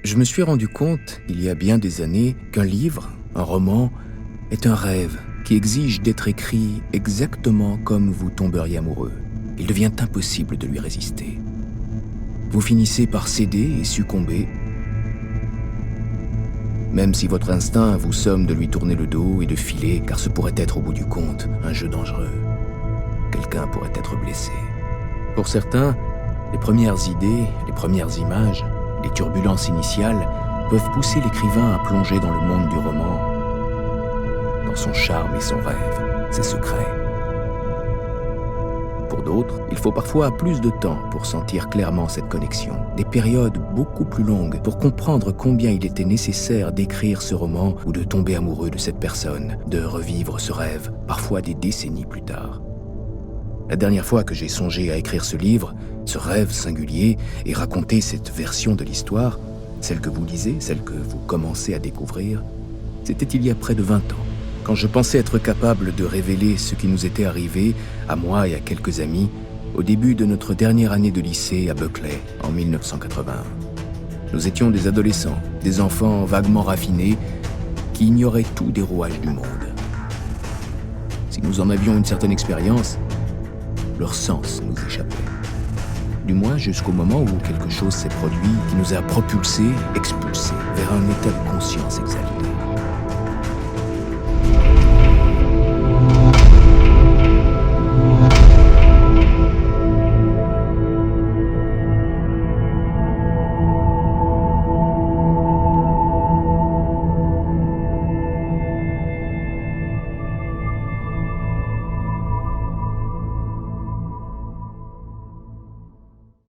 Je me suis rendu compte, il y a bien des années, qu'un livre, un roman, est un rêve qui exige d'être écrit exactement comme vous tomberiez amoureux. Il devient impossible de lui résister. Vous finissez par céder et succomber, même si votre instinct vous somme de lui tourner le dos et de filer, car ce pourrait être au bout du compte un jeu dangereux. Quelqu'un pourrait être blessé. Pour certains, les premières idées, les premières images, les turbulences initiales peuvent pousser l'écrivain à plonger dans le monde du roman, dans son charme et son rêve, ses secrets. Pour d'autres, il faut parfois plus de temps pour sentir clairement cette connexion, des périodes beaucoup plus longues pour comprendre combien il était nécessaire d'écrire ce roman ou de tomber amoureux de cette personne, de revivre ce rêve, parfois des décennies plus tard. La dernière fois que j'ai songé à écrire ce livre, ce rêve singulier, et raconter cette version de l'histoire, celle que vous lisez, celle que vous commencez à découvrir, c'était il y a près de 20 ans, quand je pensais être capable de révéler ce qui nous était arrivé, à moi et à quelques amis, au début de notre dernière année de lycée à Buckley, en 1981. Nous étions des adolescents, des enfants vaguement raffinés, qui ignoraient tout des rouages du monde. Si nous en avions une certaine expérience, leur sens nous échappait. Du moins jusqu'au moment où quelque chose s'est produit qui nous a propulsés, expulsés vers un état de conscience exalté.